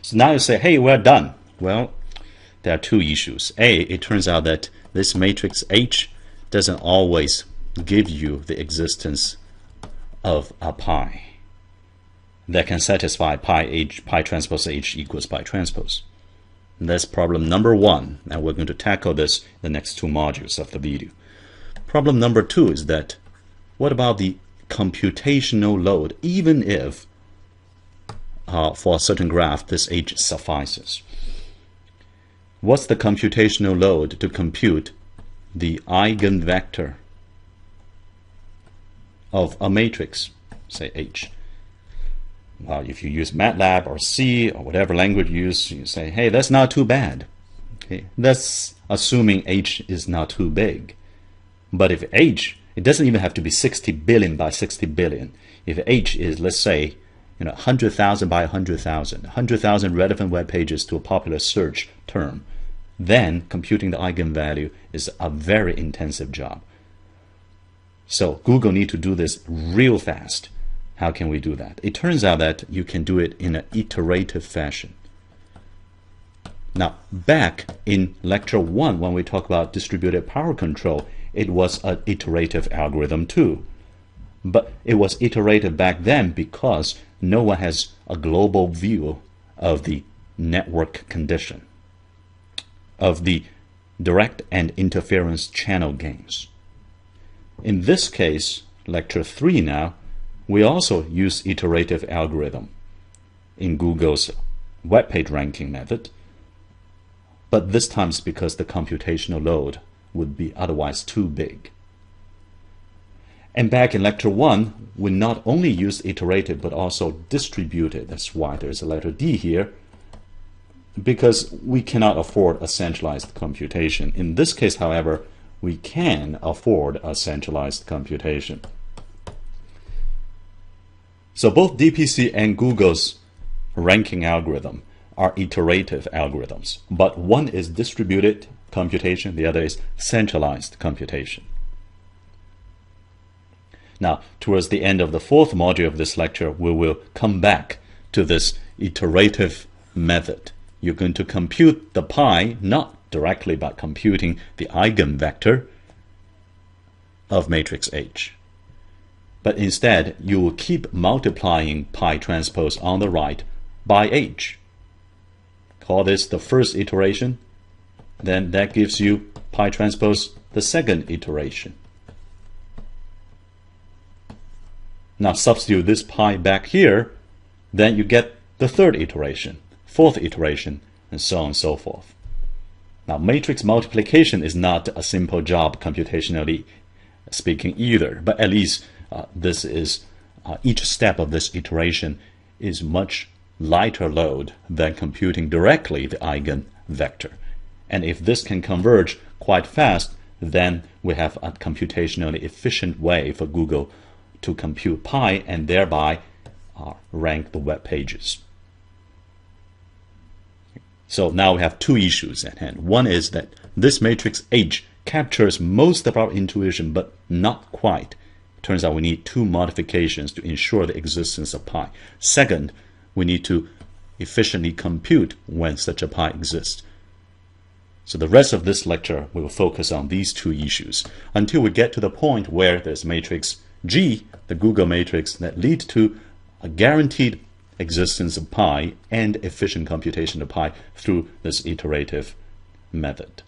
So now you say, hey, we're done. Well, there are two issues. A, it turns out that this matrix H doesn't always give you the existence of a pi that can satisfy pi transpose H equals pi transpose. And that's problem number one, and we're going to tackle this in the next two modules of the video. Problem number two is that what about the computational load, even if for a certain graph this H suffices? What's the computational load to compute the eigenvector of a matrix, say H? Well, if you use MATLAB or C or whatever language you use, you say, hey, that's not too bad. Okay? That's assuming H is not too big. But if H, it doesn't even have to be 60 billion by 60 billion. If H is, let's say, 100,000 by 100,000, 100,000 relevant web pages to a popular search term, then computing the eigenvalue is a very intensive job. So Google need to do this real fast. How can we do that? It turns out that you can do it in an iterative fashion. Now, back in lecture 1, when we talk about distributed power control, it was an iterative algorithm too. But it was iterative back then because no one has a global view of the network condition, of the direct and interference channel gains. In this case, lecture 3 now, we also use iterative algorithm in Google's web page ranking method, but this time it's because the computational load would be otherwise too big. And back in lecture 1, we not only used iterative but also distributed. That's why there's a letter D here, because we cannot afford a centralized computation. In this case, however, we can afford a centralized computation. So both DPC and Google's ranking algorithm are iterative algorithms, but one is distributed computation, the other is centralized computation. Now, towards the end of the fourth module of this lecture, we will come back to this iterative method. You're going to compute the pi, not directly by computing the eigenvector of matrix H. But instead, you will keep multiplying pi transpose on the right by H. Call this the first iteration. Then that gives you pi transpose the second iteration. Now substitute this pi back here, then you get the third iteration, fourth iteration, and so on and so forth. Now matrix multiplication is not a simple job computationally speaking either, but at least this is each step of this iteration is much lighter load than computing directly the eigenvector. And if this can converge quite fast, then we have a computationally efficient way for Google to compute pi and thereby rank the web pages. So now we have two issues at hand. One is that this matrix H captures most of our intuition, but not quite. Turns out we need two modifications to ensure the existence of pi. Second, we need to efficiently compute when such a pi exists. So the rest of this lecture we will focus on these two issues until we get to the point where there's matrix G, the Google matrix, that leads to a guaranteed existence of pi and efficient computation of pi through this iterative method.